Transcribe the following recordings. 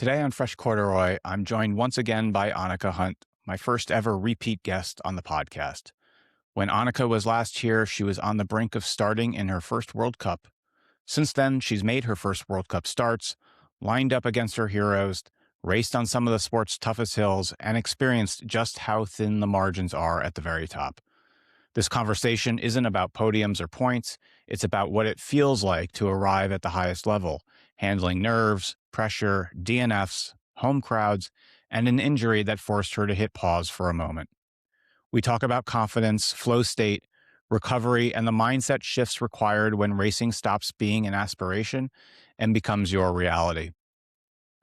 Today on Fresh Corduroy, I'm joined once again by Annika Hunt, my first ever repeat guest on the podcast. When Annika was last here, she was on the brink of starting in her first World Cup. Since then, she's made her first World Cup starts, lined up against her heroes, raced on some of the sport's toughest hills, and experienced just how thin the margins are at the very top. This conversation isn't about podiums or points. It's about what it feels like to arrive at the highest level, handling nerves, pressure, DNFs, home crowds, and an injury that forced her to hit pause for a moment. We talk about confidence, flow state, recovery, and the mindset shifts required when racing stops being an aspiration and becomes your reality.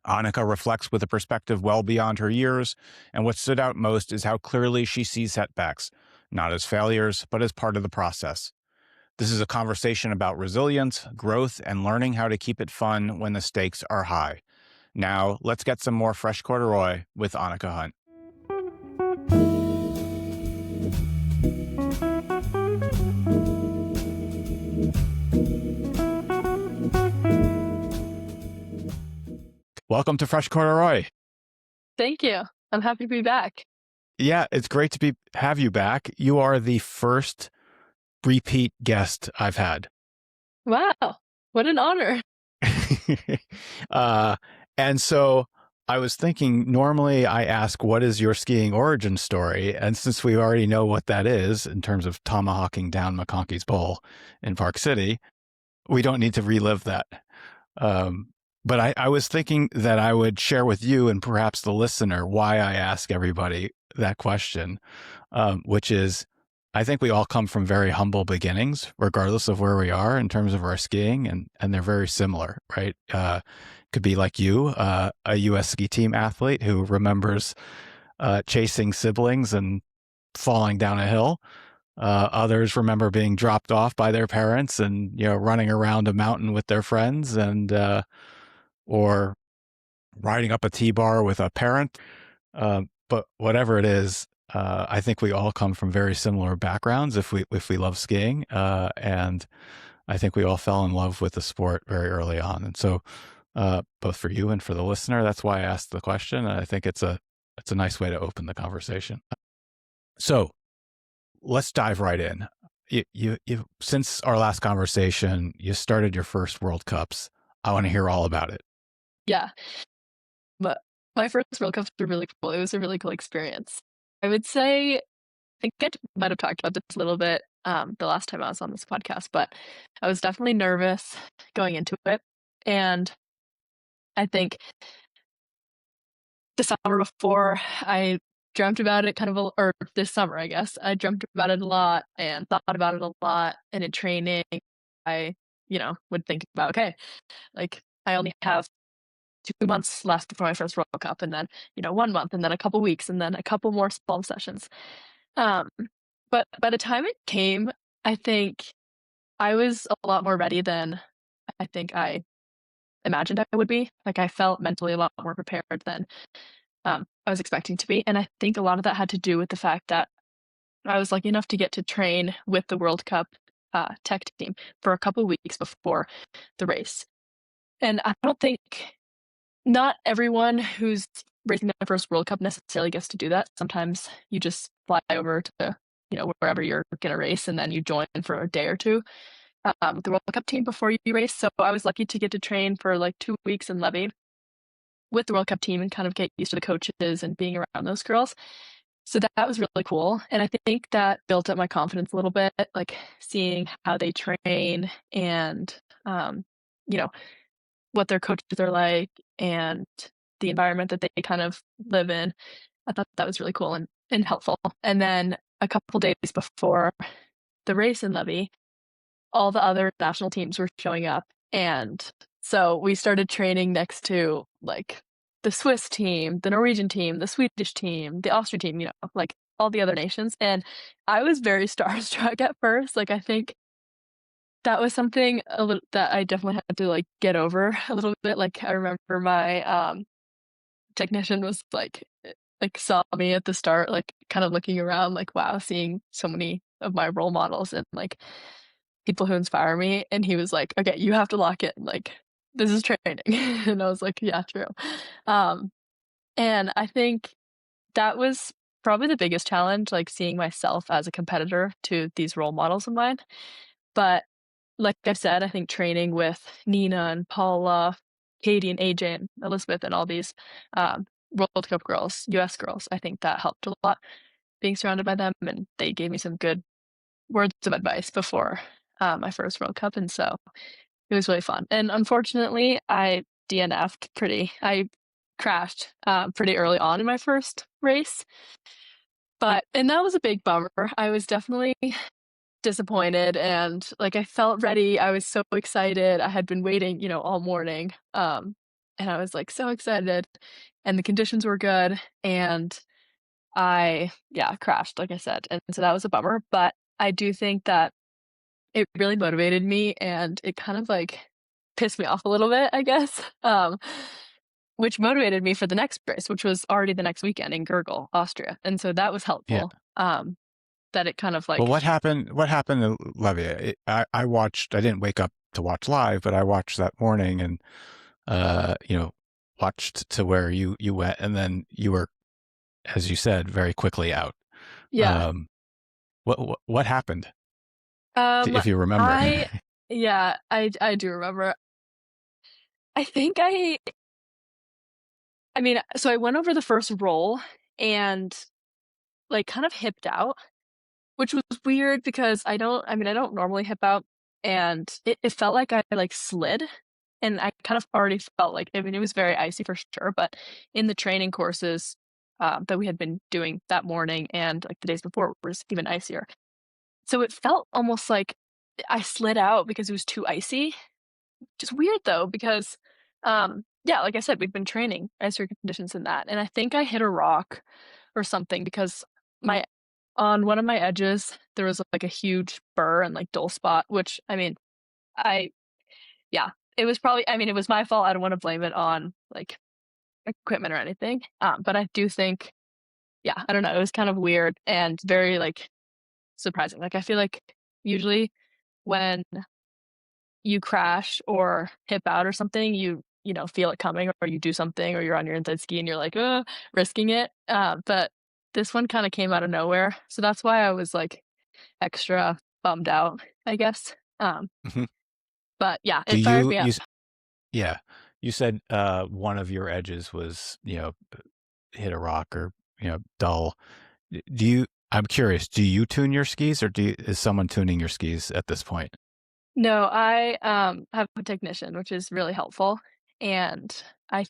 Annika reflects with a perspective well beyond her years, and what stood out most is how clearly she sees setbacks, not as failures, but as part of the process. This is a conversation about resilience, growth, and learning how to keep it fun when the stakes are high. Now, let's get some more fresh corduroy with Annika Hunt. Welcome to Fresh Corduroy. Thank you. I'm happy to be back. Yeah, it's great to have you back. You are the first repeat guest I've had. Wow, what an honor. And so I was thinking, normally I ask, what is your skiing origin story? And since we already know what that is in terms of tomahawking down McConkey's Bowl in Park City, we don't need to relive that. But I was thinking that I would share with you and perhaps the listener why I ask everybody that question, which is, I think we all come from very humble beginnings, regardless of where we are in terms of our skiing, and they're very similar, right? Could be like you, a U.S. ski team athlete who remembers chasing siblings and falling down a hill. Others remember being dropped off by their parents and running around a mountain with their friends, and or riding up a T-bar with a parent. But whatever it is, I think we all come from very similar backgrounds if we love skiing. And I think we all fell in love with the sport very early on. And so both for you and for the listener, that's why I asked the question. And I think it's a nice way to open the conversation. So let's dive right in. You since our last conversation, you started your first World Cups. I want to hear all about it. Yeah, but my first World Cups were really cool. It was a really cool experience. I would say, I think I might have talked about this a little bit the last time I was on this podcast, but I was definitely nervous going into it. And I think the summer before, I dreamt about it or this summer, I guess. I dreamt about it a lot and thought about it a lot. And in training, I, would think about, okay, like I only have 2 months left before my first World Cup, and then 1 month, and then a couple weeks, and then a couple more small sessions. But by the time it came, I think I was a lot more ready than I think I imagined I would be. Like I felt mentally a lot more prepared than I was expecting to be, and I think a lot of that had to do with the fact that I was lucky enough to get to train with the World Cup tech team for a couple weeks before the race. And I don't think not everyone who's racing their first World Cup necessarily gets to do that. Sometimes you just fly over to, wherever you're going to race, and then you join for a day or two with the World Cup team before you race. So I was lucky to get to train for like 2 weeks in Levy with the World Cup team and kind of get used to the coaches and being around those girls. So that was really cool. And I think that built up my confidence a little bit, like seeing how they train and, what their coaches are like and the environment that they kind of live in. I thought that was really cool and helpful. And then a couple days before the race in Levy, all the other national teams were showing up. And so we started training next to like the Swiss team, the Norwegian team, the Swedish team, the Austrian team, like all the other nations. And I was very starstruck at first. Like, I think that was something that I definitely had to like get over a little bit. Like I remember my technician was like saw me at the start, like kind of looking around, like wow, seeing so many of my role models and like people who inspire me. And he was like, okay, you have to lock it. Like this is training. And I was like, yeah, true. Um, and I think that was probably the biggest challenge, like seeing myself as a competitor to these role models of mine. But like I said, I think training with Nina and Paula, Katie and AJ and Elizabeth and all these um, World Cup girls, US girls, I think that helped a lot being surrounded by them. And they gave me some good words of advice before my first World Cup. And so it was really fun. And unfortunately, I crashed pretty early on in my first race. And that was a big bummer. I was definitely disappointed and like I felt ready. I was so excited. I had been waiting, all morning. And I was like so excited and the conditions were good and I crashed like I said. And so that was a bummer, but I do think that it really motivated me and it kind of like pissed me off a little bit, I guess. Which motivated me for the next race, which was already the next weekend in Gurgel, Austria. And so that was Yeah. helpful. That it kind of Well, like what happened? What happened to Levy? I watched. I didn't wake up to watch live, but I watched that morning and you know watched to where you went, and then you were, as you said, very quickly out. yeah. Um, what happened? Um, If you remember? I yeah, I do remember. I think I mean, so I went over the first roll and like kind of hipped out, which was weird because I don't normally hip out and it felt like I like slid and I kind of already felt like it was very icy for sure, but in the training courses that we had been doing that morning and like the days before was even icier. So it felt almost like I slid out because it was too icy. Just weird though, because yeah, like I said, we've been training ice conditions in that. And I think I hit a rock or something because my on one of my edges there was like a huge burr and like dull spot, which I mean, I yeah, it was probably it was my fault. I don't want to blame it on like equipment or anything. But I do think, yeah, I don't know, it was kind of weird and very like surprising. Like I feel like usually when you crash or hip out or something, you feel it coming or you do something or you're on your inside ski and you're like, risking it. But this one kind of came out of nowhere. So that's why I was like extra bummed out, I guess. Mhm. But yeah, Do it fired you me up. yeah, you said one of your edges was hit a rock or dull. Do you? I'm curious. Do you tune your skis, or is someone tuning your skis at this point? No, I have a technician, which is really helpful. And I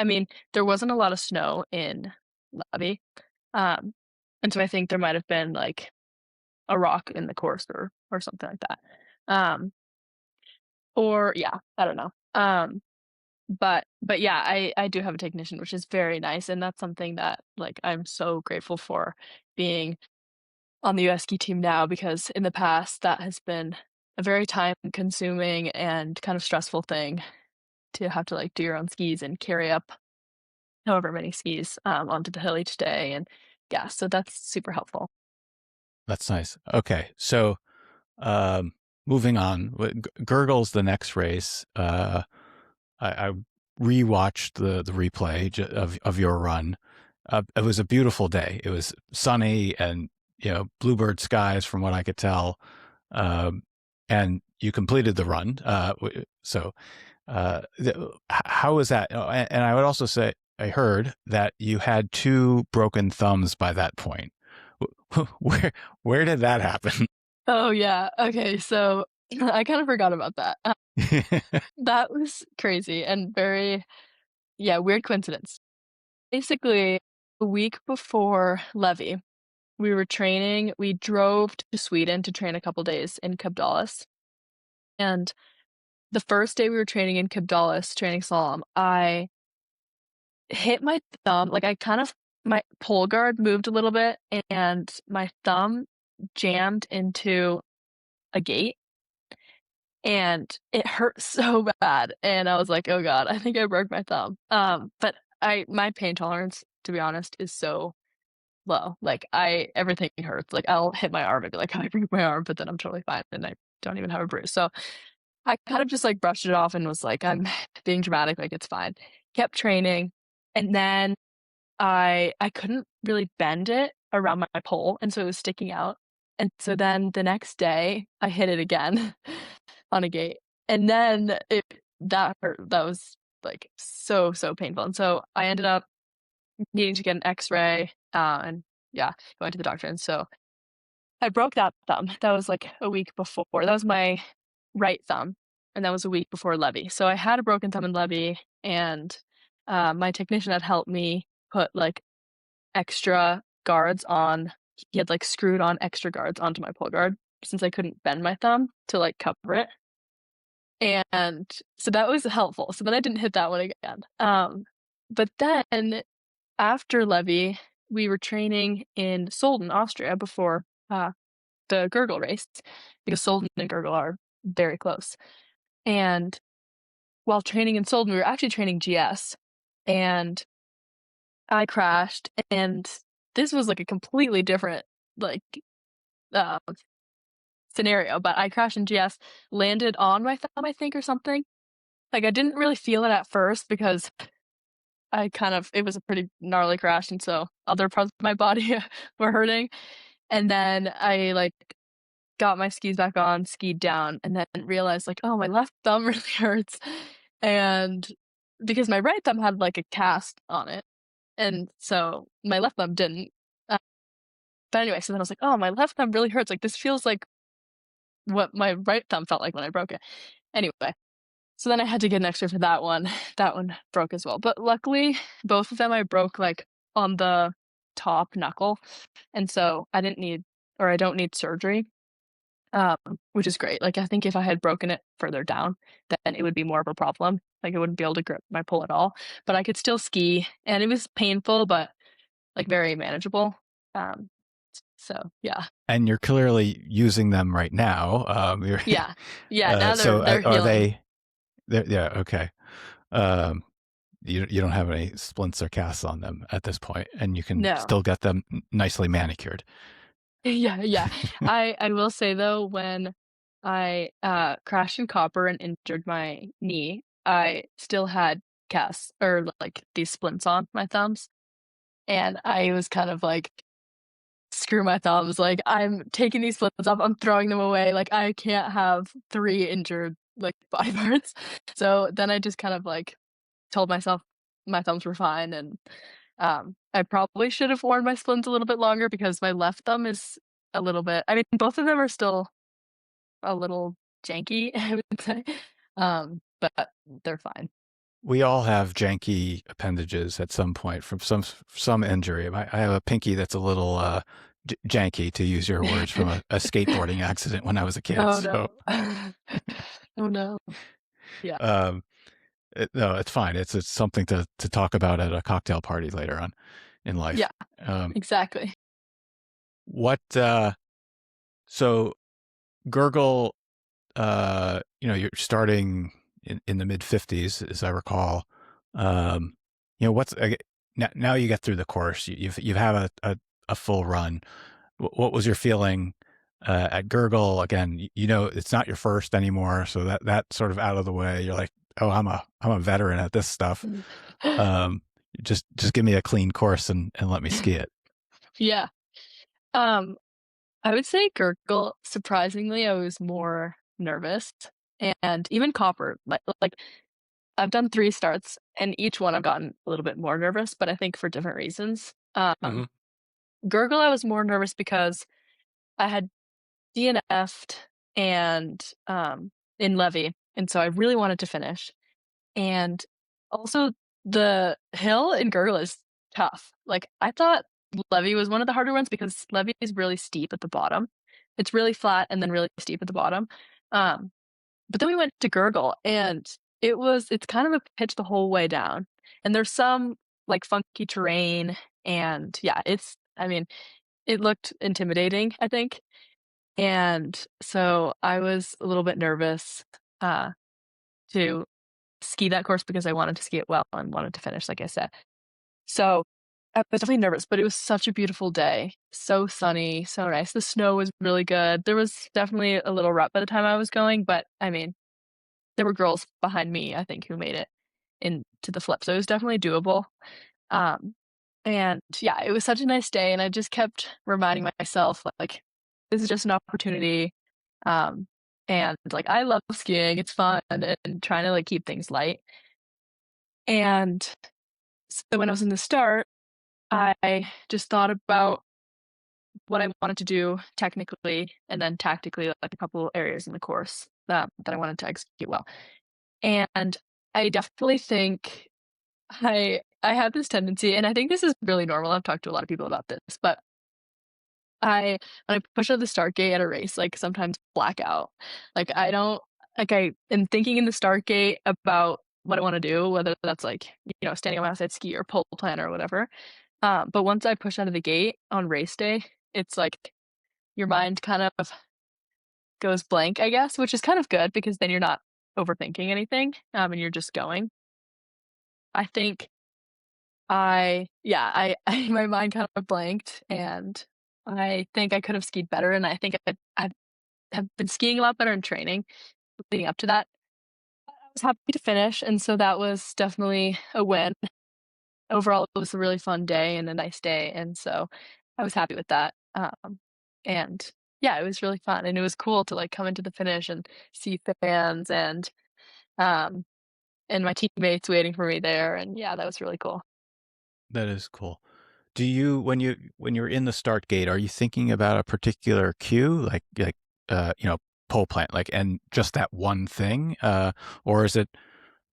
mean, there wasn't a lot of snow in Levy. Um, and so I think there might have been like a rock in the course or something like that. Um, or yeah, I don't know. But yeah, I do have a technician, which is very nice, and that's something that like I'm so grateful for being on the US ski team now because in the past that has been a very time consuming and kind of stressful thing to have to like do your own skis and carry up however many skis onto the hill each day and yeah, so that's super helpful. That's nice. Okay, so um, moving on. Gurgle's the next race. I rewatched the replay of your run. It was a beautiful day. It was sunny and bluebird skies, from what I could tell. Um, and you completed the run. So how was that? Oh, and I would also say I heard that you had two broken thumbs by that point. Where where did that happen? Oh yeah, okay, so I kind of forgot about that. That was crazy and very yeah, weird coincidence. Basically, a week before Levy, we were training. We drove to Sweden to train a couple days in Kabdalis. And the first day we were training in Kabdalis, training slalom, I hit my thumb. Like my pole guard moved a little bit and my thumb jammed into a gate and it hurt so bad. And I was like, oh God, I think I broke my thumb. But my pain tolerance, to be honest, is so low. Like everything hurts. Like I'll hit my arm and be like, oh, I broke my arm, but then I'm totally fine and I don't even have a bruise. So I kind of just like brushed it off and was like, I'm being dramatic, like it's fine. Kept training, and then I couldn't really bend it around my pole, and so it was sticking out. And so then the next day, I hit it again on a gate, and then it that hurt. That was like so painful. And so I ended up needing to get an X-ray, and yeah, going to the doctor. And so I broke that thumb. That was like a week before. That was my right thumb, and that was a week before levy. So I had a broken thumb in levy, and my technician had helped me put like extra guards on. He had like screwed on extra guards onto my pull guard since I couldn't bend my thumb to like cover it. And so that was helpful. So then I didn't hit that one again. But then after levy, we were training in Solden, Austria before the Gurgle race because Solden and Gurgle are very close. And while training in Solden, we were actually training GS, and I crashed, and this was like a completely different like uh, scenario. But I crashed in GS, landed on my thumb, I think, or something. Like I didn't really feel it at first because it was a pretty gnarly crash, and so other parts of my body were hurting. And then I like got my skis back on, skied down, and then realized like, oh, my left thumb really hurts. And because my right thumb had like a cast on it, and so my left thumb didn't. Uh, but anyway, so then I was like, oh, my left thumb really hurts. Like this feels like what my right thumb felt like when I broke it. Anyway, so then I had to get an X-ray for that one. That one broke as well. But luckily, both of them I broke like on the top knuckle, and so I don't need surgery. Um, which is great. Like I think if I had broken it further down, then it would be more of a problem. Like I wouldn't be able to grip my pole at all. But I could still ski, and it was painful, but like very manageable. Um, so yeah, And you're clearly using them right now. yeah, yeah. Now So they're are healing. they? Yeah. Okay. Um, you don't have any splints or casts on them at this point, and you can No, still get them nicely manicured. yeah, yeah. I will say though, when I crashed in copper and injured my knee, I still had casts or like these splints on my thumbs, and I was kind of like, screw my thumbs. Like, I'm taking these splints off, I'm throwing them away. Like, I can't have 3 injured, like, body parts. So then I just kind of, like, told myself my thumbs were fine, and, I probably should have worn my splints a little bit longer because my left thumb is a little bit I mean, both of them are still a little janky, I would say, but they're fine. We all have janky appendages at some point from some injury. I have a pinky that's a little janky, to use your words, from a skateboarding accident when I was a kid. Oh, So, no. Oh, no. Yeah. um, no, it's fine. It's something to talk about at a cocktail party later on in life. Yeah, Um, exactly. what? So Gurgle, you're starting in the mid 50s, as I recall. Um, what's now you get through the course. You've had a full run. What was your feeling at Gurgle? Again, it's not your first anymore, so that sort of out of the way. You're like, oh, I'm a veteran at this stuff. Um, just give me a clean course and let me ski it. Yeah. Um, I would say Gurgle, surprisingly, I was more nervous. And even Copper, like I've done 3 starts, and each one I've gotten a little bit more nervous, but I think for different reasons. Hmm. Gurgle, I was more nervous because I had DNF'd and in Levy, and so I really wanted to finish. And also the hill in Gurgle is tough. Like I thought Levy was one of the harder ones because Levy is really steep at the bottom. It's really flat and then really steep at the bottom. Um, but then we went to Gurgle, and it's kind of a pitch the whole way down. And there's some like funky terrain, and yeah, I mean, it looked intimidating, I think. And so I was a little bit nervous uh to ski that course because I wanted to ski it well and wanted to finish, like I said. So I was definitely nervous, but it was such a beautiful day. So sunny, so nice. The snow was really good. There was definitely a little rut by the time I was going, but I mean, there were girls behind me, I think, who made it into the flip, so it was definitely doable. Um, and yeah, it was such a nice day, and I just kept reminding myself, like, this is just an opportunity. Um, and like, I love skiing, it's fun, and trying to like keep things light. And so when I was in the start, I just thought about what I wanted to do technically and then tactically, like a couple areas in the course that I wanted to execute well. And I definitely think I have this tendency, and I think this is really normal. I've talked to a lot of people about this, but when I push out the start gate at a race, like sometimes blackout. Like I don't like I am thinking in the start gate about what I want to do, whether that's like, standing on my outside ski or pole plan or whatever. But once I push out of the gate on race day, it's like your mind kind of goes blank, I guess, which is kind of good because then you're not overthinking anything, and you're just going. I think I my mind kind of blanked, and I think I could have skied better, and I think I have been skiing a lot better in training leading up to that. I was happy to finish, and so that was definitely a win. Overall, it was a really fun day and a nice day, and so I was happy with that. And yeah, it was really fun, and it was cool to like come into the finish and see fans um, and my teammates waiting for me there, and yeah, that was really cool. That is cool. Do you when you're in the start gate, are you thinking about a particular cue, like pole plant, like and just that one thing, or is it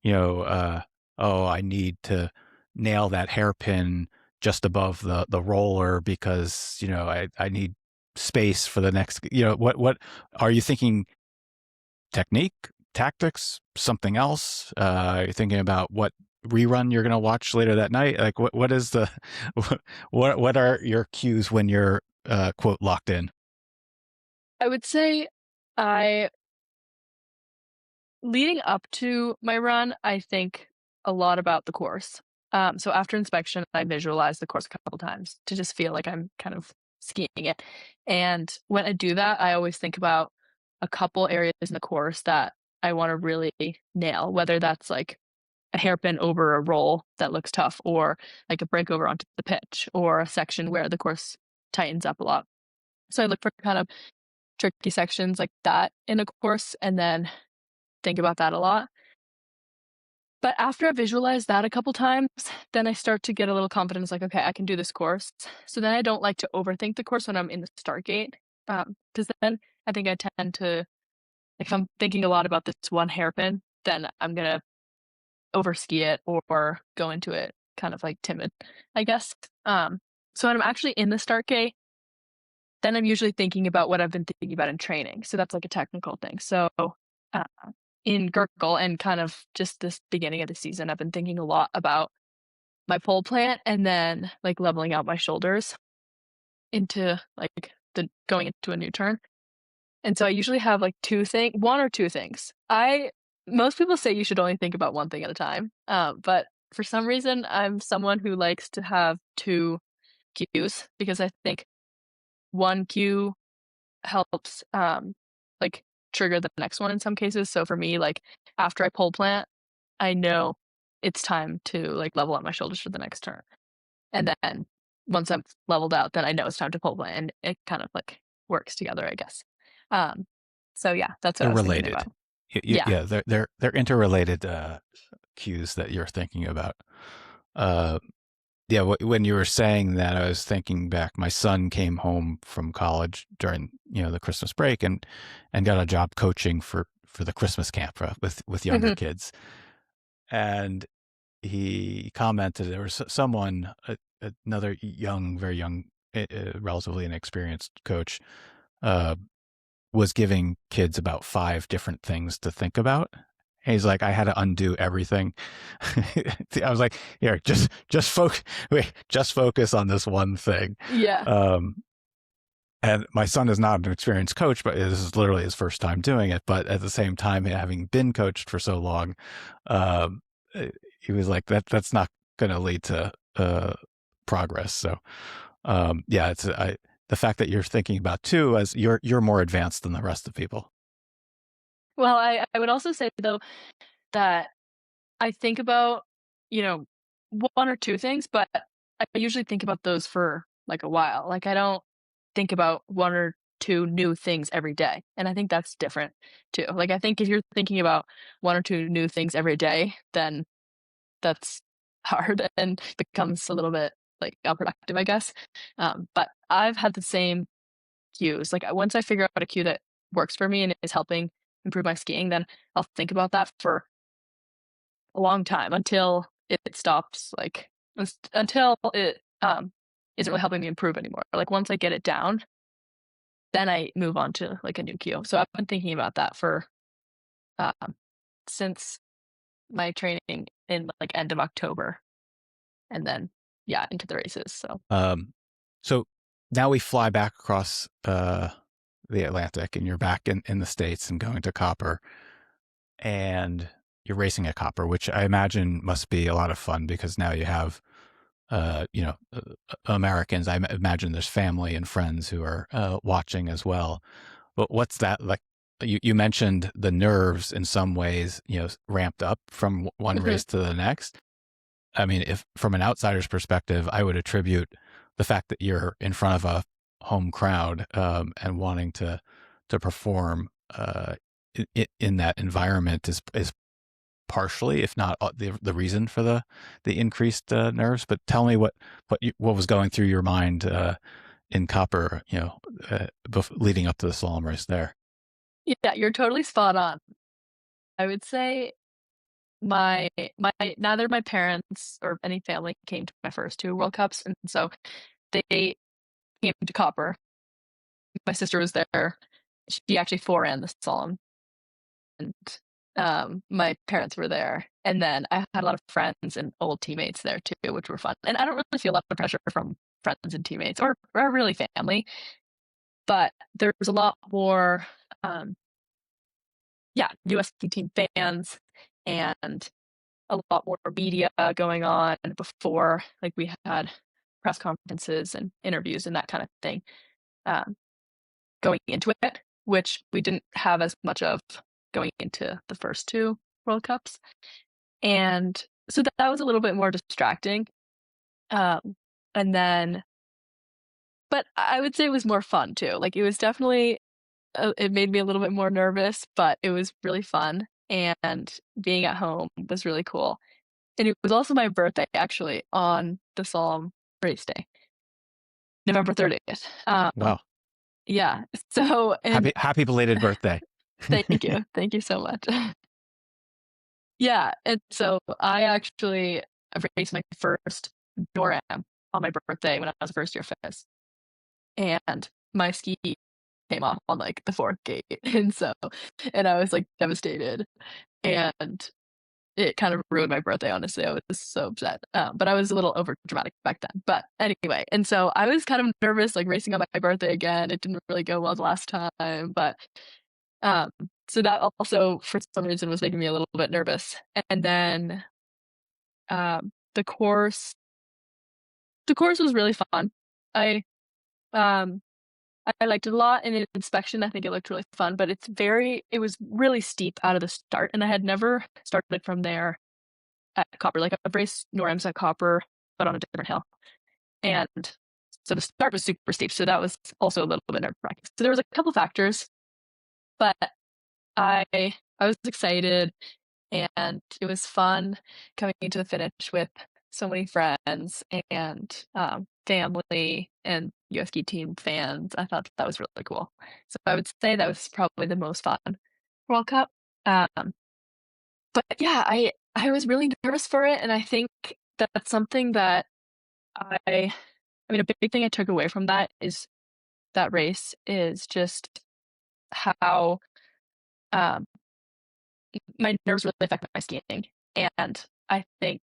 oh, I need to nail that hairpin just above the roller because I need space for the next. What are you thinking? Technique, tactics, something else? You're thinking about what rerun you're going to watch later that night. Like what is the what are your cues when you're quote locked in? I would say I leading up to my run, I think a lot about the course. So after inspection, I visualize the course a couple times to just feel like I'm kind of skiing it. And when I do that, I always think about a couple areas in the course that I want to really nail, whether that's like a hairpin over a roll that looks tough, or like a break over onto the pitch, or a section where the course tightens up a lot. So I look for kind of tricky sections like that in a course and then think about that a lot. But after I visualize that a couple times, then I start to get a little confidence, like, okay, I can do this course. So then I don't like to overthink the course when I'm in the start gate. Because then I think I tend to, like, if I'm thinking a lot about this one hairpin, then I'm gonna overski it or go into it kind of like timid, I guess. So when I'm actually in the start gate, then I'm usually thinking about what I've been thinking about in training. So that's like a technical thing. So uh, in Gurkle and kind of just this beginning of the season, I've been thinking a lot about my pole plant and then like leveling out my shoulders into like the going into a new turn. And so I usually have like one or two things. Most people say you should only think about one thing at a time. But for some reason, I'm someone who likes to have two cues because I think one cue helps like trigger the next one in some cases. So for me, like after I pole plant, I know it's time to like level up my shoulders for the next turn. And then once I'm leveled out, then I know it's time to pole plant, and it kind of like works together, I guess. Um, so yeah, that's what They're I was thinking related. about. Yeah. Yeah, they're interrelated cues that you're thinking about. Uh, yeah, when you were saying that, I was thinking back. My son came home from college during the Christmas break and got a job coaching for the Christmas camp with younger Mhm. kids. And he commented there was someone, another young, very young, relatively inexperienced coach, uh, was giving kids about 5 different things to think about. And he's like, I had to undo everything. I was like, here, just focus on this one thing. Yeah. Um, and my son is not an experienced coach, but this is literally his first time doing it. But at the same time, having been coached for so long, um, he was like, that's not going to lead to progress. So yeah, the fact that you're thinking about two as you're more advanced than the rest of people. Well, I would also say though that I think about, you know, 1 or 2 things, but I usually think about those for, like, a while. Like, I don't think about 1 or 2 new things every day, and I think that's different too. Like, I think if you're thinking about 1 or 2 new things every day, then that's hard and becomes a little bit, like, unproductive, I guess. But I've had the same cues. Like, once I figure out a cue that works for me and is helping improve my skiing, then I'll think about that for a long time until it stops, like, until it, isn't really helping me improve anymore. Like, once I get it down, then I move on to, like, a new cue. So I've been thinking about that for, um, since my training in, like, end of October, and then, yeah, into the races, so So now we fly back across the Atlantic, and you're back in the States and going to Copper, and you're racing at Copper, which I imagine must be a lot of fun because now you have, you know, Americans. Imagine there's family and friends who are watching as well. But what's that like? You mentioned the nerves in some ways, you know, ramped up from one Mhm. race to the next. I mean, if from an outsider's perspective, I would attribute the fact that you're in front of a home crowd and wanting to perform in that environment is partially, if not the reason for the increased nerves. But tell me what was going through your mind in Copper, you know, leading up to the slalom race there. Yeah, you're totally spot on. I would say my my neither my parents or any family came to my first 2 World Cups, and so they came to Copper. My sister was there. She actually foreran the slalom, and, my parents were there, and then I had a lot of friends and old teammates there too, which were fun, and I don't really feel a lot of pressure from friends and teammates or really family, but there was a lot more, um, yeah, US team fans and a lot more media going on before, like, we had press conferences and interviews and that kind of thing, um, going into it, which we didn't have as much of going into the first 2 World Cups, and so that was a little bit more distracting, um, and then but I would say it was more fun too, like, it was definitely it made me a little bit more nervous, but it was really fun, and being at home was really cool. And it was also my birthday actually on the Solemn race day, November 30th. Wow. Yeah, so and Happy belated birthday. thank you so much. Yeah, and so I actually raced my first NORAM on my birthday when I was a first year FIS, and my ski came off on, like, the 4th gate, and I was, like, devastated, and it kind of ruined my birthday, honestly, I was so upset, but I was a little overdramatic back then, but anyway, and so I was kind of nervous, like, racing on my birthday again, it didn't really go well the last time, but, um, so that also, for some reason, was making me a little bit nervous, and then, um, the course the course was really fun. I, um I liked it a lot, and in inspection, I think it looked really fun, but it was really steep out of the start, and I had never started from there at Copper, like, I've raced NORAMs at Copper, but on a different hill, and so the start was super steep, so that was also a little bit nerve-wracking. So there was a couple factors, but I I was excited, and it was fun coming into the finish with so many friends and, family and USG team fans. I thought that was really cool. So I would say that was probably the most fun World Cup. Um, but yeah, I was really nervous for it, and I think that's something that I I mean, a big thing I took away from that race is just how, um, my nerves really affected my skiing, and I think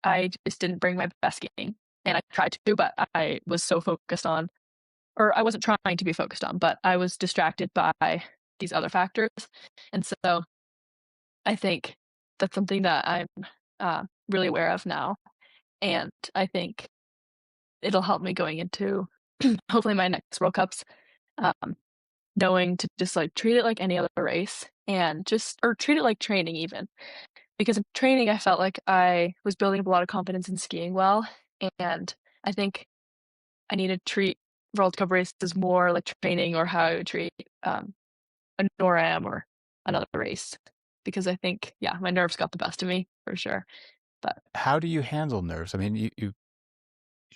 I just didn't bring my best skiing, and I tried to, but I was so focused on or I wasn't trying to be focused on, but I was distracted by these other factors, and so I think that's something that I'm, really aware of now, and I think it'll help me going into hopefully my next World Cups, um, knowing to just, like, treat it like any other race and just or treat it like training even. Because in training, I felt like I was building up a lot of confidence in skiing well, and I think I need to treat World Cup races more like training or how I would treat, a NORAM or another race, because I think, yeah, my nerves got the best of me for sure, but How do you handle nerves? I mean, you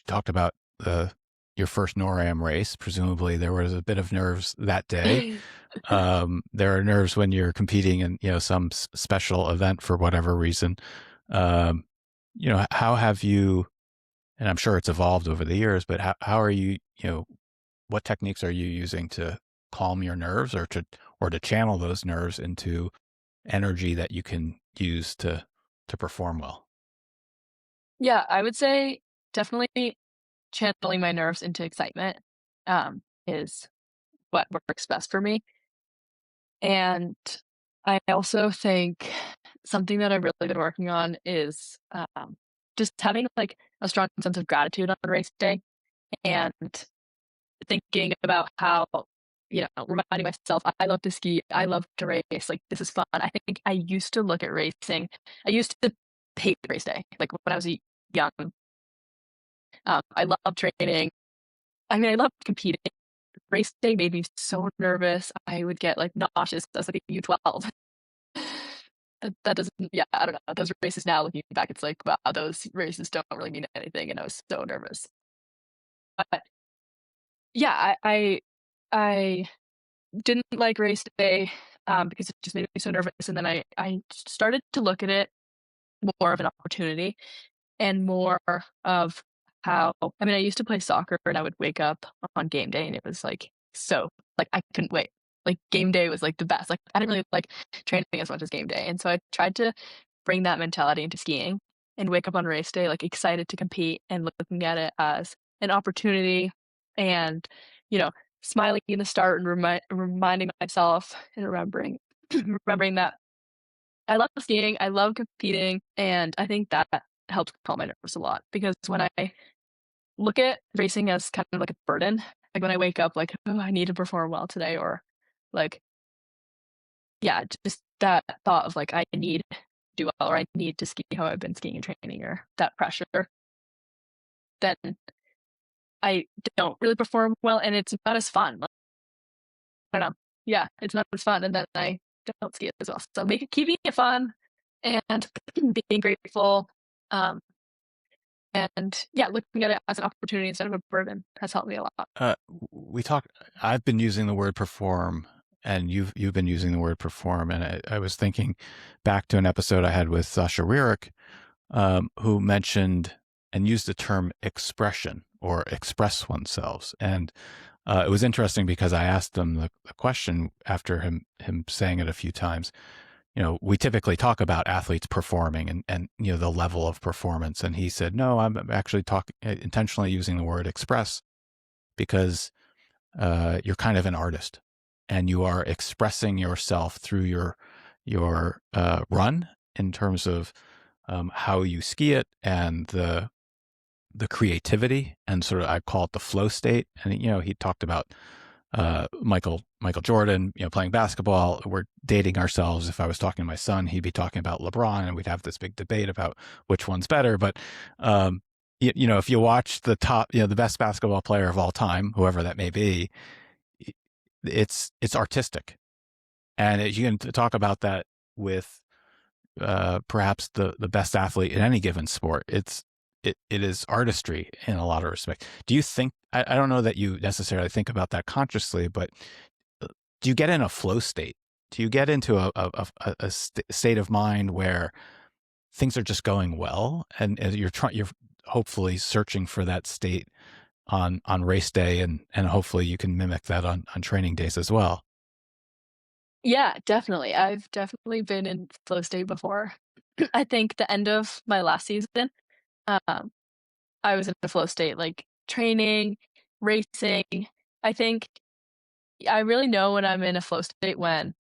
talked about the your first NORAM race. Presumably, there was a bit of nerves that day. There are nerves when you're competing in some special event for whatever reason. Um, how have you? And I'm sure it's evolved over the years, but how are you? What techniques are you using to calm your nerves, or to channel those nerves into energy that you can use to perform well? yeah, I would say definitely channeling my nerves into excitement, is what works best for me, and I also think something that I've really been working on is, just having, like, a strong sense of gratitude on race day and thinking about how, reminding myself, I love to ski, I love to race, like, this is fun. I think I used to look at racing I used to hate race day, like, when I was young. I loved training. I mean, I loved competing. Race day made me so nervous. I would get, like, nauseous as, like, a U12. That doesn't yeah, I don't know. Those races now looking back, it's like, wow, those races don't really mean anything, and I was so nervous. But, yeah, I didn't like race day, because it just made me so nervous, and then I started to look at it more of an opportunity and more of how I mean, I used to play soccer and I would wake up on game day and it was like so like I couldn't wait. Like game day was like the best. Like I didn't really like training as much as game day. And so I tried to bring that mentality into skiing and wake up on race day like excited to compete and looking at it as an opportunity and you know smiling in the start and reminding myself and remembering that I love skiing, I love competing, and I think that helps calm my nerves a lot because when I look at racing as kind of like a burden, like when I wake up like, "Oh, I need to perform well today," or like, yeah, just that thought of like, I need to do well or I need to ski how I've been skiing and training or that pressure, then I don't really perform well and it's not as fun. Like, I don't know. Yeah, it's not as fun and then I don't ski as well. So keeping it fun and being grateful, um, and yeah, looking at it as an opportunity instead of a burden has helped me a lot. We talk. I've been using the word perform, and you've been using the word perform, and I was thinking back to an episode I had with Sasha Rierick, who mentioned and used the term expression or express oneself, and it was interesting because I asked him the question after him saying it a few times. We typically talk about athletes performing and the level of performance, and he said, no, I'm actually talking intentionally using the word express because you're kind of an artist and you are expressing yourself through your run in terms of how you ski it and the creativity and sort of I call it the flow state. And he talked about Michael Jordan, playing basketball. We're dating ourselves. If I was talking to my son, he'd be talking about LeBron, and we'd have this big debate about which one's better. But if you watch the top, the best basketball player of all time, whoever that may be, it's artistic, and you can talk about that with perhaps the best athlete in any given sport. It is artistry in a lot of respects. Do you think? I don't know that you necessarily think about that consciously, but do you get in a flow state? Do you get into a state of mind where things are just going well, and you're hopefully searching for that state on race day, and hopefully you can mimic that on training days as well. Yeah, definitely. I've definitely been in flow state before. I think the end of my last season, um, I was in a flow state, like training, racing. I think I really know when I'm in a flow state when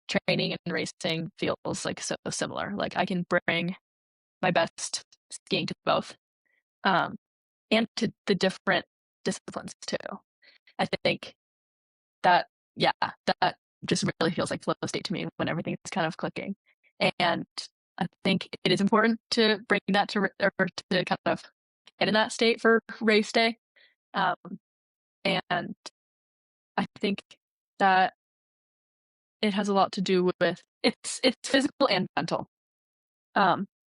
training and racing feels like so similar. Like I can bring my best skiing to both, um, and to the different disciplines too. I think that, yeah, that just really feels like flow state to me when everything's kind of clicking. And I think it is important to bring that to or to kind of get in that state for race day. Um, and I think that it has a lot to do with it's physical and mental.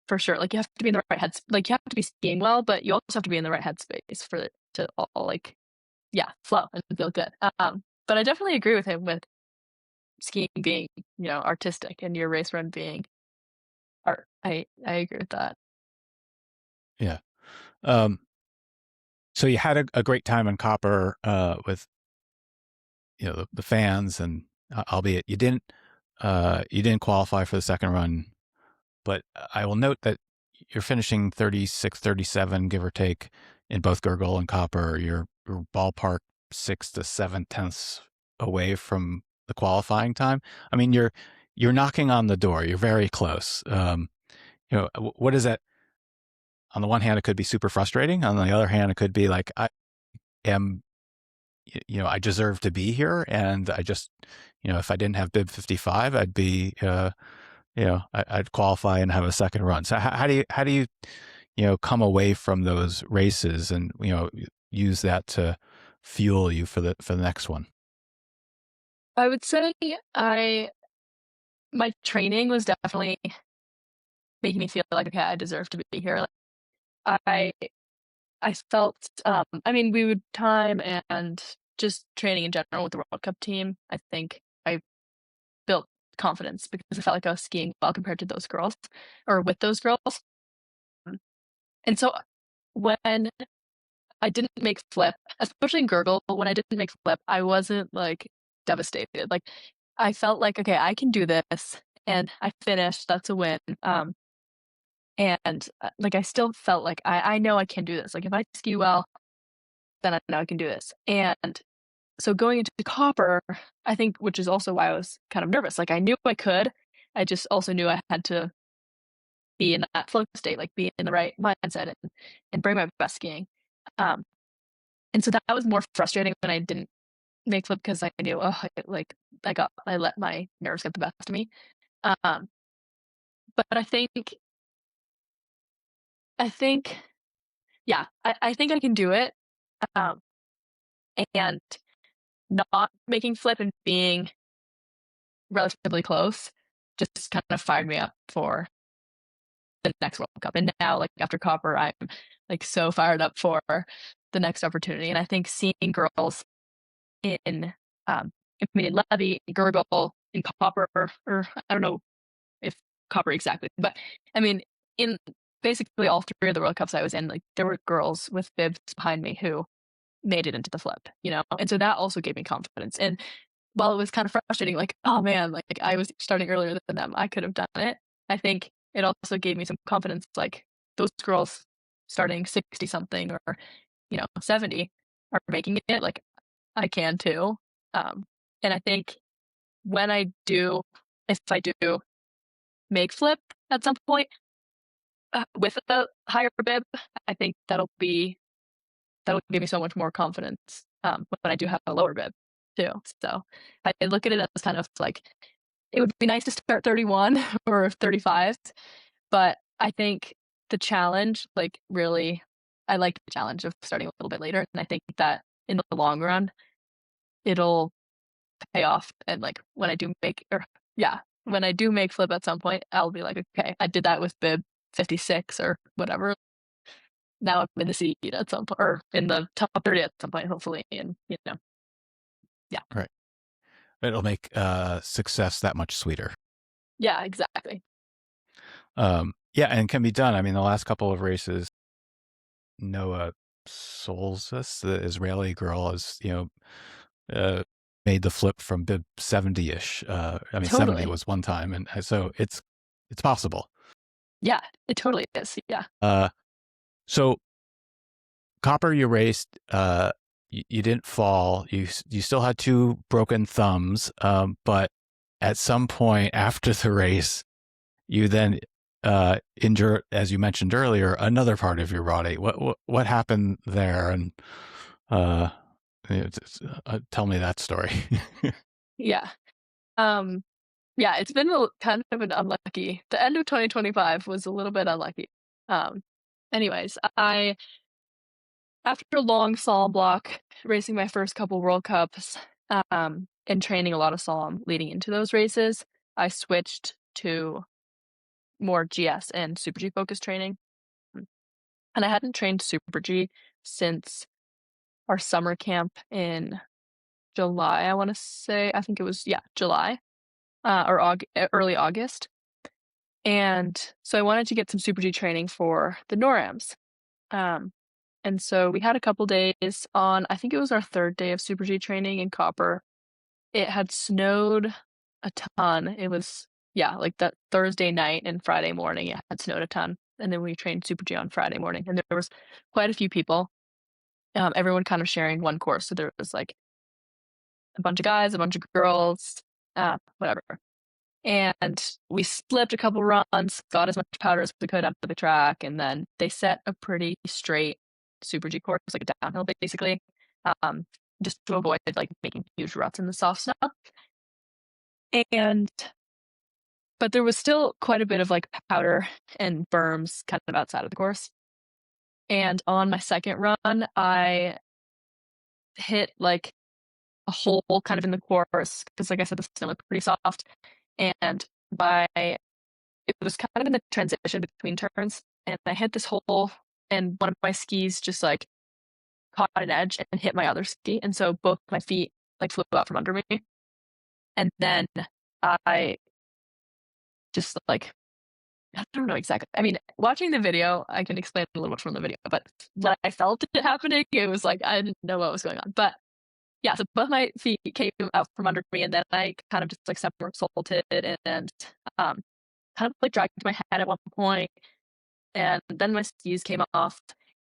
For sure. Like you have to be in the right head, like you have to be skiing well, but you also have to be in the right headspace for it to all like, yeah, flow and feel good. But I definitely agree with him with skiing being, artistic and your race run being art. I agree with that. Yeah. Um, so you had a great time in Copper with the fans, and albeit you didn't qualify for the second run, but I will note that you're finishing 36, 37, give or take, in both Gurgle and Copper. You're ballpark 6 to 7 tenths away from the qualifying time. I mean, you're knocking on the door. You're very close. What is that? On the one hand, it could be super frustrating. On the other hand, it could be like I am, I deserve to be here, and I just, if I didn't have bib 55, I'd be, I'd qualify and have a second run. So how do you come away from those races and use that to fuel you for the next one? I would say I my training was definitely making me feel like, okay, I deserve to be here. Like, I felt, I mean, we would time and just training in general with the World Cup team. I think I built confidence because I felt like I was skiing well compared to those girls or with those girls. And so when I didn't make flip, especially in Gurgle, when I didn't make flip, I wasn't like devastated. Like I felt like, okay, I can do this. And I finished. That's a win. And like I still felt like I know I can do this. Like if I ski well, then I know I can do this. And so going into Copper, I think, which is also why I was kind of nervous. Like I knew I could. I just also knew I had to be in that flow state, like be in the right mindset and bring my best skiing. Um, and so that was more frustrating when I didn't make flip because I knew, oh, I let my nerves get the best of me. Um, but I think, yeah, I think I can do it. Um, and not making flip and being relatively close just kind of fired me up for the next World Cup. And now, like after Copper, I'm like so fired up for the next opportunity. And I think seeing girls in, I mean, in Levy, in Gurgle, in Copper, or I don't know if Copper exactly, but I mean, in basically all three of the World Cups I was in, like there were girls with bibs behind me who made it into the flip, and so that also gave me confidence. And while it was kind of frustrating, like, oh man, like I was starting earlier than them, I could have done it. I think it also gave me some confidence, like those girls starting 60 something or, 70 are making it, like I can too. And I think when if I do make flip at some point with a higher bib, I think that'll give me so much more confidence when I do have a lower bib too. So I look at it as kind of like it would be nice to start 31 or 35, but I think the challenge, like really, I like the challenge of starting a little bit later, and I think that in the long run, it'll pay off. And like when I do make, or yeah, when I do make flip at some point, I'll be like, okay, I did that with bib 56 or whatever. Now I'm in the seat at some point, or in the top 30 at some point, hopefully. And, yeah. Right. It'll make success that much sweeter. Yeah, exactly. Yeah, and can be done. I mean, the last couple of races, Noah Solzis, the Israeli girl, has uh, made the flip from bib 70-ish. I mean, 70 Totally. was one time, and so it's possible. Yeah, it totally is. Yeah. So Copper, you raced. You didn't fall. You still had two broken thumbs, but at some point after the race, you then injure, as you mentioned earlier, another part of your body. What happened there? And tell me that story. Yeah. Um, yeah, it's been kind of an unlucky the end of 2025 was a little bit unlucky. Um, anyways, I after a long slalom block, racing my first couple World Cups, and training a lot of slalom leading into those races, I switched to more GS and Super G focused training. Mm, and I hadn't trained Super G since our summer camp in July, I wanna say. I think it was, yeah, July, or early August. And so I wanted to get some Super G training for the NORAMs. Um, and so we had a couple days on, I think it was our 3rd day of Super G training in Copper. It had snowed a ton. It was, yeah, like that Thursday night and Friday morning, it had snowed a ton. And then we trained Super G on Friday morning, and there was quite a few people, everyone kind of sharing one course. So there was like a bunch of guys, a bunch of girls, whatever. And we slipped a couple runs, got as much powder as we could up the track, and then they set a pretty straight Super G course, like a downhill basically, um, just to avoid like making huge ruts in the soft snow. And but there was still quite a bit of like powder and berms kind of outside of the course. And on my second run, I hit like a hole kind of in the course because, like I said, the snow was pretty soft. And by it was kind of in the transition between turns, and I hit this hole, and one of my skis just like caught an edge and hit my other ski, and so both my feet like flew out from under me. And then I just like I don't know exactly. I mean, watching the video, I can explain a little bit from the video, but when I felt it happening, it was like I didn't know what was going on. But yeah, so both my feet came out from under me, and then I kind of just like somersaulted and kind of like dragged my head at one point, and then my skis came off,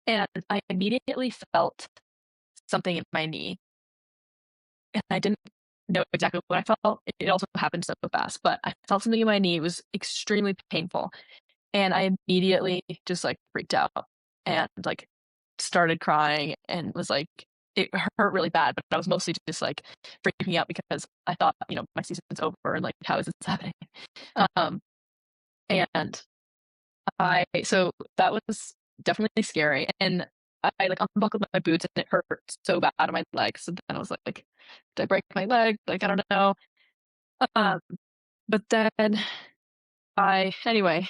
and I immediately felt something in my knee, and I didn't know exactly what I felt. It also happened so fast, but I felt something in my knee. It was extremely painful. And I immediately just, like, freaked out and, like, started crying and was like it hurt really bad, but I was mostly just, like, freaking out because I thought, my season's over and, like, how is this happening? Um, and so that was definitely scary, and like, unbuckled my boots, and it hurt so bad on my leg, so then I was like, "Did I break my leg?" Like, I don't know. Um, but then anyway,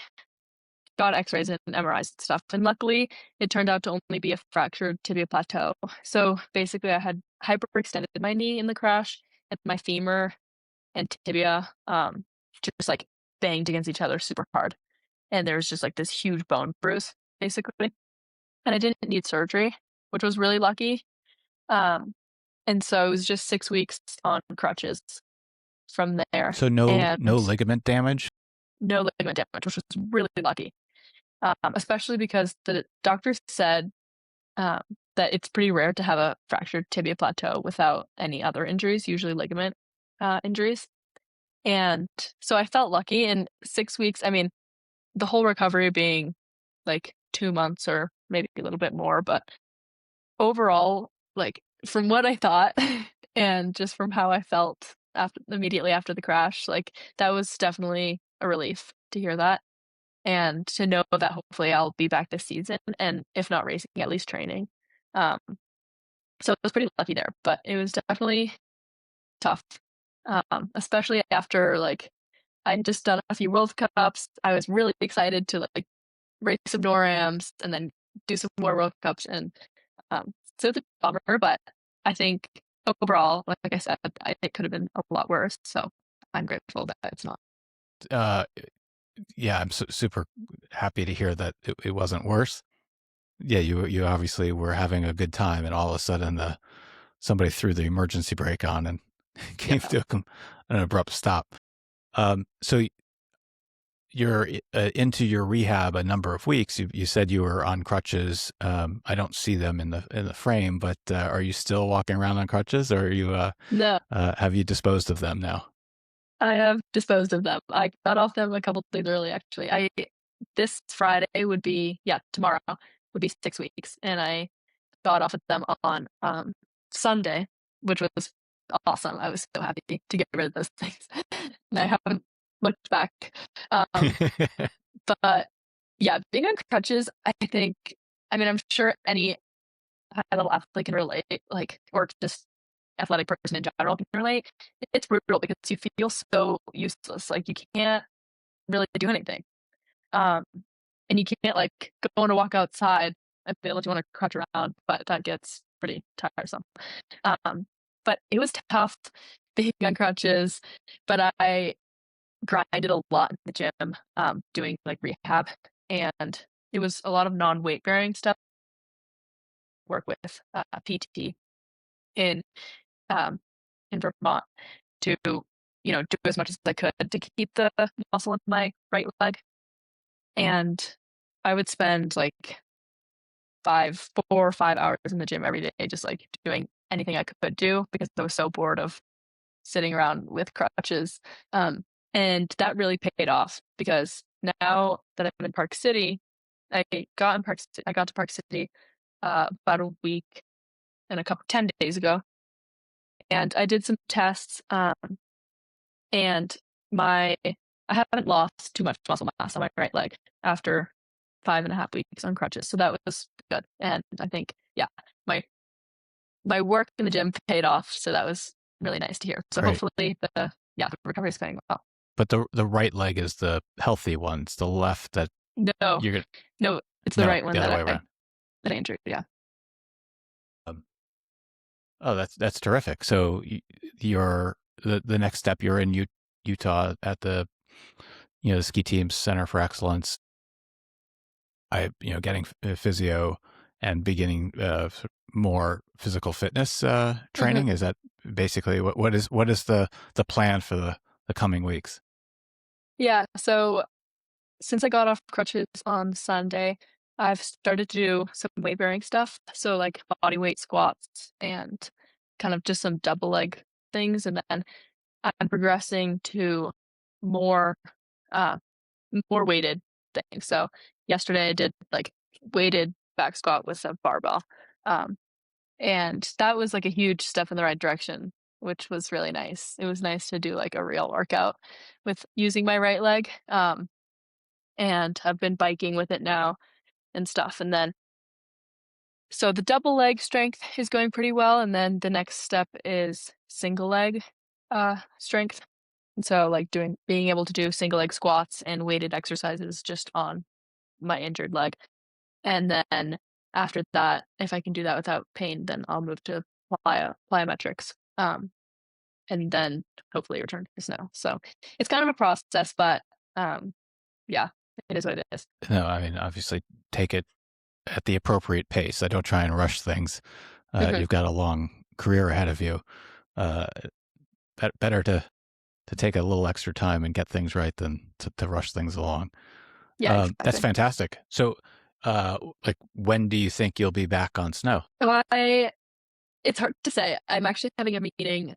got X-rays and MRIs and stuff, and luckily, it turned out to only be a fractured tibia plateau. So, basically, I had hyperextended my knee in the crash, and my femur and tibia, just, like, banged against each other super hard, and there was just, like, this huge bone bruise, basically, and I didn't need surgery, which was really lucky, um, and so it was just 6 weeks on crutches from there, So no and ligament damage. no ligament damage, which was really lucky, especially because the doctor said um, that it's pretty rare to have a fractured tibia plateau without any other injuries, usually ligament injuries. And so I felt lucky in 6 weeks. I mean, the whole recovery being like 2 months or maybe a little bit more, but overall, like from what I thought and just from how I felt immediately after the crash, like that was definitely a relief to hear that and to know that hopefully I'll be back this season and if not racing, at least training. Um, so I was pretty lucky there, but it was definitely tough, especially after like I'd just done a few World Cups. I was really excited to like race some NORAMs and then do some more World Cups, and so it's a bummer. But I think overall, like I said, it could have been a lot worse. So I'm grateful that it's not. Uh, yeah, I'm super happy to hear that it wasn't worse. Yeah, you obviously were having a good time, and all of a sudden somebody threw the emergency brake on and came Yeah. to an abrupt stop. So you're into your rehab a number of weeks. You said you were on crutches. I don't see them in the frame, but are you still walking around on crutches, or are you No, have you disposed of them now? I have disposed of them. I got off them a couple days early, actually. This Friday would be, yeah, tomorrow would be 6 weeks, and I got off of them on, Sunday, which was awesome. I was so happy to get rid of those things. I haven't looked back. Um, but yeah, being on crutches, I think, I mean, I'm sure any high-level athlete can relate, like, or just athletic person in general can relate. It's brutal because you feel so useless. Like you can't really do anything. Um, and you can't like go on a walk outside and feel like you want to crutch around, but that gets pretty tiresome. Um, but it was tough being on crutches, but I grinded a lot in the gym, doing like rehab, and it was a lot of non-weight bearing stuff. Work with PT in um, in Vermont to do as much as I could to keep the muscle in my right leg, and I would spend like 4 or 5 hours in the gym every day, just like doing anything I could do because I was so bored of sitting around with crutches. Um, and that really paid off because now that I'm in Park City, I got to Park City about a week and 10 days ago, and I did some tests. And my I haven't lost too much muscle mass on my right leg after 5.5 weeks on crutches, so that was good. And I think, yeah, my my work in the gym paid off, so that was really nice to hear. So Great. hopefully the recovery is going well. But the right leg is the healthy one. It's the left that No, you're gonna. no, it's the No, right the one other way that around. I injured. Yeah. Um, oh, that's terrific. So you're the next step. You're in Utah at the the ski team's Center for Excellence. Getting physio and beginning more physical fitness hmm training. Is that basically what is the plan for the coming weeks? Yeah. So since I got off crutches on Sunday, I've started to do some weight bearing stuff. So like body weight squats and kind of just some double leg things. And then I'm progressing to more uh more weighted things. So yesterday I did like weighted back squat with a barbell. Um and that was like a huge step in the right direction, which was really nice. It was nice to do like a real workout with using my right leg. And I've been biking with it now and stuff. And then, so the double leg strength is going pretty well. And then the next step is single leg strength. And so, like, being able to do single leg squats and weighted exercises just on my injured leg. And then after that, if I can do that without pain, then I'll move to plyometrics. And then hopefully return to snow. So it's kind of a process, but um, yeah, it is what it is. No, I mean obviously take it at the appropriate pace. I don't try and rush things. Mhm. You've got a long career ahead of you. Uh, Better to take a little extra time and get things right than to rush things along. Yeah, That's exactly. fantastic. So, like, when do you think you'll be back on snow? So it's hard to say. I'm actually having a meeting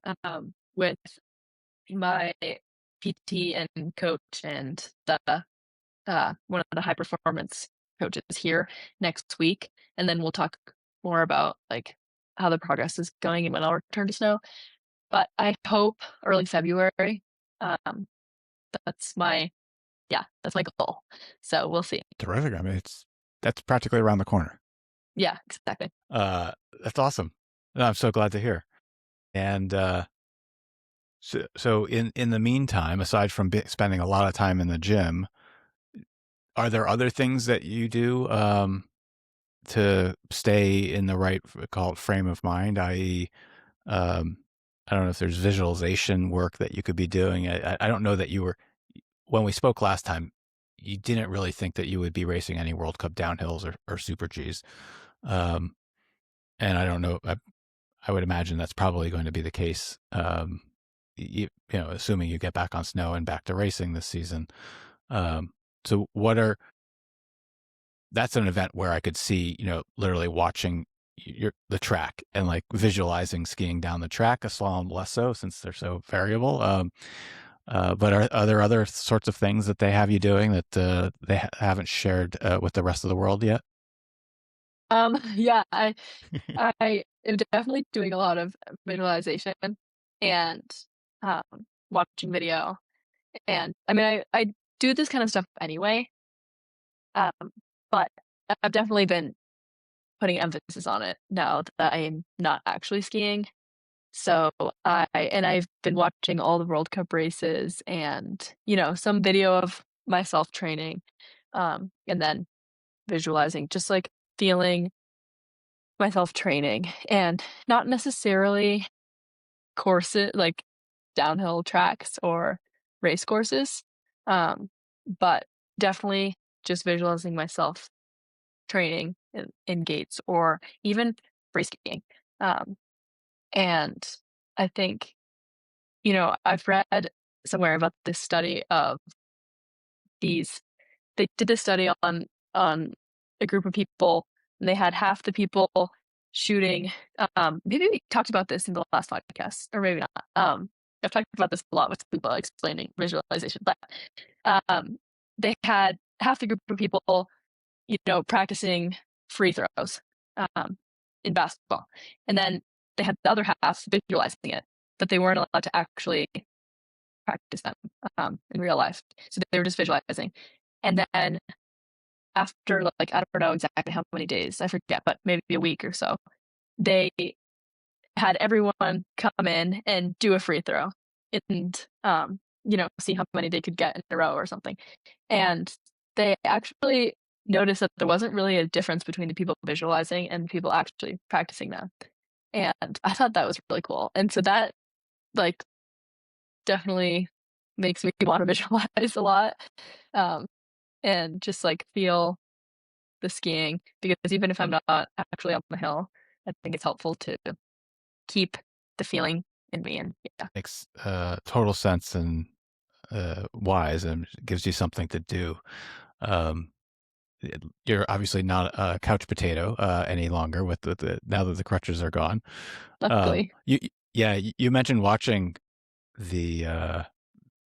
with my PT and coach and the one of the high performance coaches here next week, and then we'll talk more about like how the progress is going and when I'll return to snow. But I hope early February. Um, that's my that's my goal. So we'll see. Terrific. I mean, that's practically around the corner. Yeah, exactly. Uh, that's awesome. No, I'm so glad to hear. And so in the meantime, aside from spending a lot of time in the gym, are there other things that you do to stay in the right, call it, frame of mind? I.e., um, I don't know if there's visualization work that you could be doing. I don't know that you were when we spoke last time. You didn't really think that you would be racing any World Cup downhills or Super Gs, um, and I don't know. I would imagine that's probably going to be the case. Assuming you get back on snow and back to racing this season. Um, so that's an event where I could see, literally watching the track and like visualizing skiing down the track. A slalom less so since they're so variable. But are there other sorts of things that they have you doing that they haven't shared with the rest of the world yet? Yeah, I am definitely doing a lot of visualization and um, watching video. And I mean, I do this kind of stuff anyway, um, but I've definitely been putting emphasis on it now that I'm not actually skiing. So I've been watching all the World Cup races and, some video of myself training, and then visualizing, just like feeling myself training and not necessarily courses like downhill tracks or race courses. But definitely just visualizing myself training in gates or even free skiing. Um, and I think, I've read somewhere about this study of these they did this study on a group of people, and they had half the people shooting. Maybe we talked about this in the last podcast, or maybe not. I've talked about this a lot with people explaining visualization, but um, they had half the group of people, practicing free throws um, in basketball, and then they had the other half visualizing it, but they weren't allowed to actually practice them in real life. So they were just visualizing, and then after like I don't know exactly how many days, I forget, but maybe a week or so, they had everyone come in and do a free throw and see how many they could get in a row or something. And they actually noticed that there wasn't really a difference between the people visualizing and people actually practicing them. And I thought that was really cool. And so that like definitely makes me want to visualize a lot. Um, and just like feel the skiing because even if I'm not actually on the hill, I think it's helpful to keep the feeling in me. And yeah, Makes total sense and wise, and gives you something to do. Um, you're obviously not a couch potato any longer with the now that the crutches are gone. luckily. You yeah, you mentioned watching the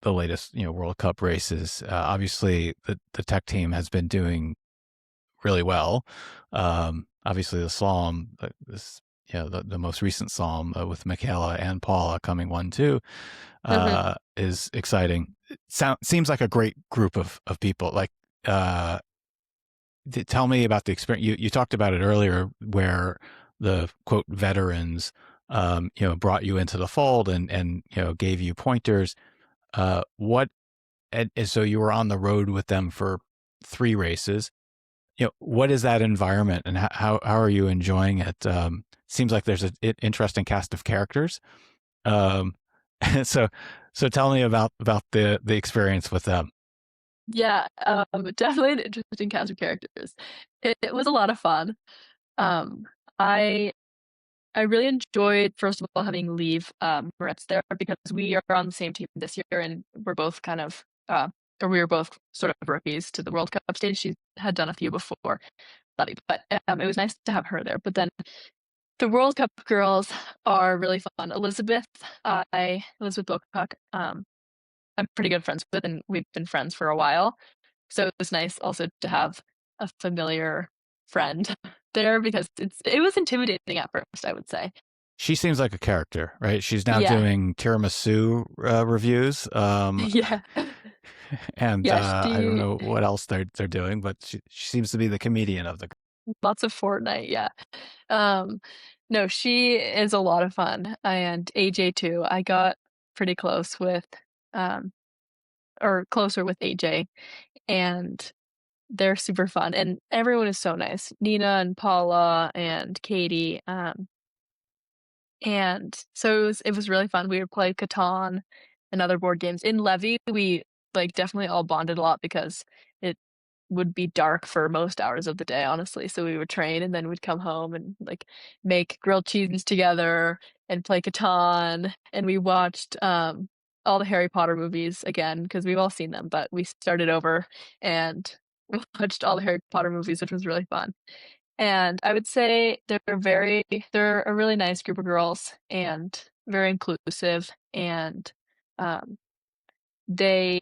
latest World Cup races. Obviously, the tech team has been doing really well. Obviously, the slalom, this the most recent slalom with Michaela and Paula coming 1-2 Hmm. is exciting. Seems like a great group of people. Like, uh, tell me about the experience. You talked about it earlier, where the quote veterans, brought you into the fold and gave you pointers. What and so you were on the road with them for 3 races. What is that environment, and how are you enjoying it? Seems like there's an interesting cast of characters. Um, so tell me about the experience with them. Yeah, definitely an interesting cast of characters. It was a lot of fun. Um, I I really enjoyed, first of all, having Leave Moretz there because we are on the same team this year, and we're both kind of, or we were both sort of rookies to the World Cup stage. She had done a few before, but it was nice to have her there. But then the World Cup girls are really fun. Elizabeth Bocock, I'm pretty good friends with, and we've been friends for a while. So it was nice also to have a familiar friend there because it was intimidating at first, I would say. She seems like a character, right? She's now Yeah. doing tiramisu reviews, Yeah. and Yeah, I don't she know what else they're doing, but she seems to be the comedian of the. lots of Fortnite, yeah. Um, no, she is a lot of fun, and AJ too. I got pretty close with, um or closer with AJ, and they're super fun, and everyone is so nice. Nina and Paula and Katie, and so it was really fun. We would play Catan and other board games. In Levy, we like definitely all bonded a lot because it would be dark for most hours of the day, honestly. So we would train and then we'd come home and like make grilled cheeses together and play Catan. And we watched all the Harry Potter movies again because we've all seen them, but we started over and watched all the Harry Potter movies, which was really fun. And I would say they're a really nice group of girls and very inclusive and um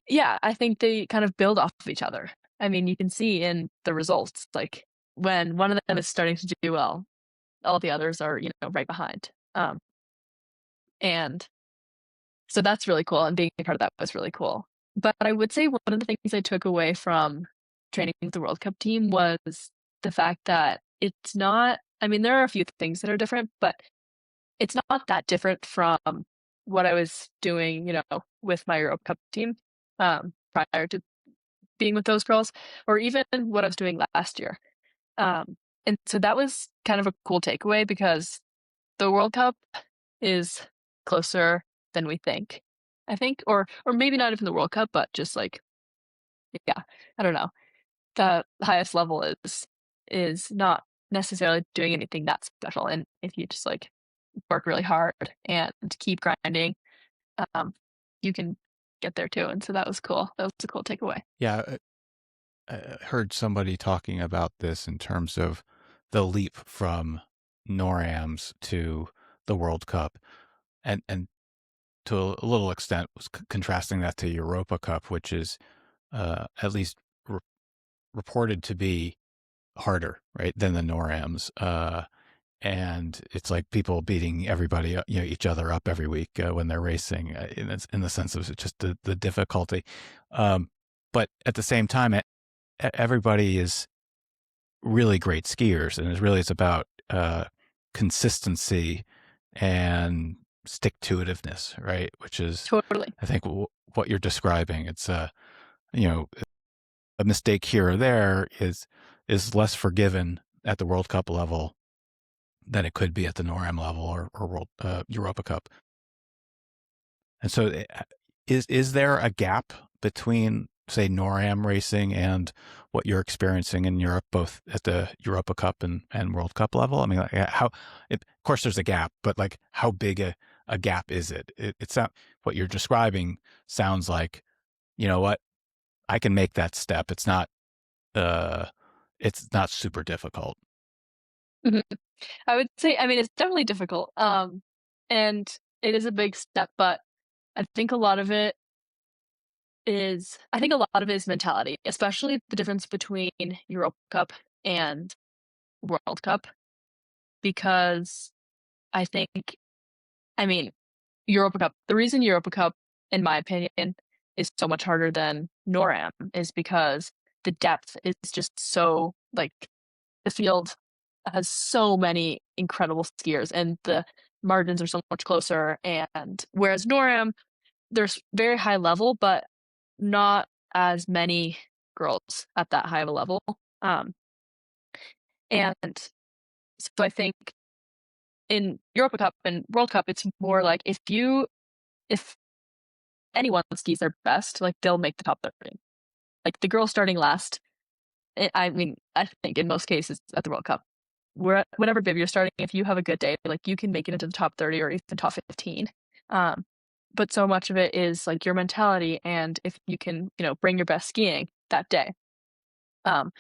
yeah, I think they kind of build off of each other. I mean, you can see in the results, like when one of them is starting to do well, all the others are, right behind. And so that's really cool. And being a part of that was really cool. But I would say one of the things I took away from training with the World Cup team was the fact that it's not, I mean, there are a few things that are different, but it's not that different from what I was doing, with my Europe Cup team prior to being with those girls, or even what I was doing last year. And so that was kind of a cool takeaway because the World Cup is closer than we think, I think, or maybe not even the World Cup, but just like, yeah, I don't know. The highest level is not necessarily doing anything that special. And if you just like work really hard and keep grinding, um, you can get there too. And so that was cool. That was a cool takeaway. Yeah, I heard somebody talking about this in terms of the leap from NORAMs to the World Cup, and to a little extent was contrasting that to Europa Cup, which is at least reported to be harder, right, than the NORAMs. And it's like people beating everybody, each other up every week when they're racing, in the sense of just the difficulty. But at the same time, everybody is really great skiers, and it's about consistency and stick to itiveness, right? Which is, Totally. I think, what you're describing. It's you know, a mistake here or there is less forgiven at the World Cup level than it could be at the NORAM level or World Europa Cup. And so, is there a gap between, say, NORAM racing and what you're experiencing in Europe, both at the Europa Cup and World Cup level? I mean, like, of course, there's a gap, but like, how big a gap is it? It's not what you're describing sounds like, you know what, I can make that step. Uh, it's not super difficult. Mhm. I would say, I mean, it's definitely difficult. And it is a big step, but I think a lot of it I think a lot of it is mentality, especially the difference between Europa Cup and World Cup, because I think, I mean, Europa Cup, the reason Europa Cup, in my opinion, is so much harder than NORAM is because the depth is just so, like, the field has so many incredible skiers and the margins are so much closer. And whereas NORAM, there's very high level, but not as many girls at that high of a level. Um, and so I think in Europa Cup and World Cup, it's more like if anyone skis their best, like they'll make the top 30. Like the girl starting last, I mean, I think in most cases at the World Cup, whatever bib you're starting, if you have a good day, like you can make it into the top 30 or even top 15. Um, but so much of it is like your mentality and if you can, bring your best skiing that day. Um,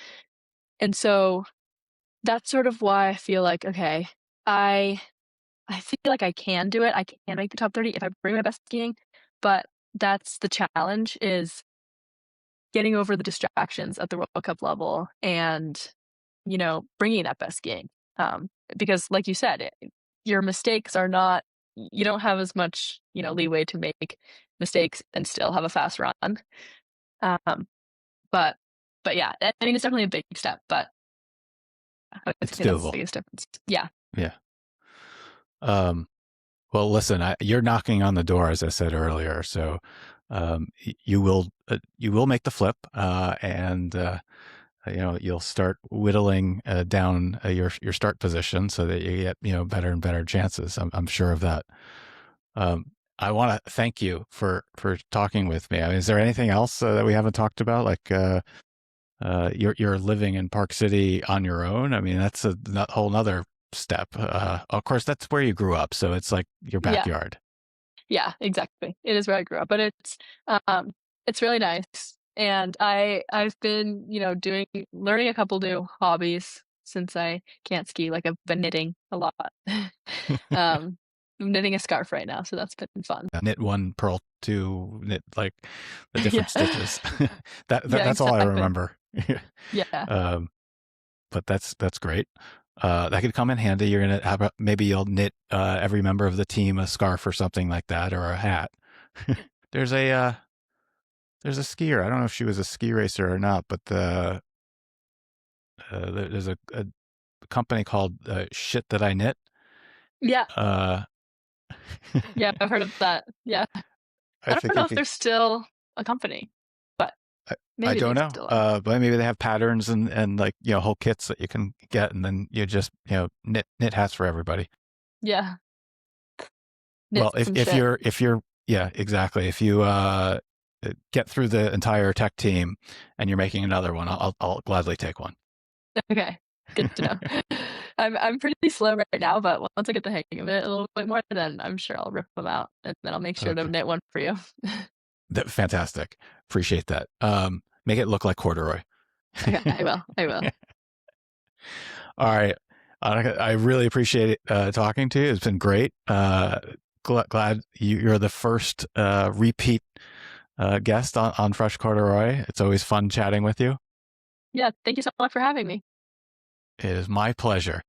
and so that's sort of why I feel like, okay, I I feel like I can do it. I can make the top 30 if I bring my best skiing, but that's the challenge is getting over the distractions at the World Cup level and, bringing that best skiing. Because like you said, your mistakes are not, you don't have as much, leeway to make mistakes and still have a fast run. Um, but, but yeah, I mean, it's definitely a big step, but I would It's say that's the doable. biggest difference. Yeah. Yeah. Um, Well, listen, you're knocking on the door, as I said earlier. So you will make the flip, and you'll start whittling down your start position so that you get better and better chances. I'm sure of that. I want to thank you for talking with me. I mean, is there anything else that we haven't talked about? Like you're living in Park City on your own. I mean, that's a whole nother step. Of course, that's where you grew up, so it's like your Yeah. backyard. Yeah, exactly. It is where I grew up, but um it's really nice. And I've been, learning a couple new hobbies since I can't ski. Like I've been knitting a lot. Um I'm knitting a scarf right now, so that's been fun. Knit one, purl two, knit like the Yeah. different stitches. Yeah, That's all I exactly. remember. Yeah. um, but that's great. That could come in handy. You're gonna have maybe you'll knit every member of the team a scarf or something like that, or a hat. There's a there's a skier. I don't know if she was a ski racer or not, but there's a company called Shit That I Knit. Yeah. Uh, Yeah, I've heard of that. Yeah. I I don't think know you if could. they're still a company, but I maybe don't they know, still are. but maybe they have patterns and like whole kits that you can get, and then you just knit hats for everybody. Yeah. Knit Well, if some if shit. you're if you're yeah, exactly. If you get through the entire tech team and you're making another one, I'll gladly take one. Okay. Good to know. I'm pretty slow right now, but once I get the hang of it a little bit more, then I'm sure I'll rip them out, and then I'll make sure to Okay, knit one for you. fantastic. Appreciate that. Make it look like corduroy. Okay, I will. I will. All right. I really appreciate talking to you. It's been great. Glad you're the first repeat guest on Fresh Corduroy. It's always fun chatting with you. Yeah, thank you so much for having me. It is my pleasure.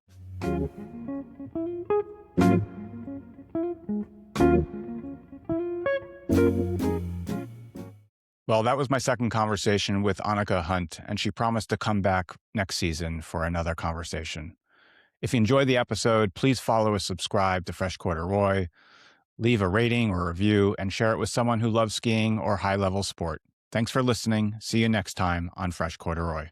Well, that was my second conversation with Annika Hunt, and she promised to come back next season for another conversation. If you enjoyed the episode, please follow or subscribe to Fresh Corduroy, leave a rating or review, and share it with someone who loves skiing or high-level sport. Thanks for listening. See you next time on Fresh Corduroy.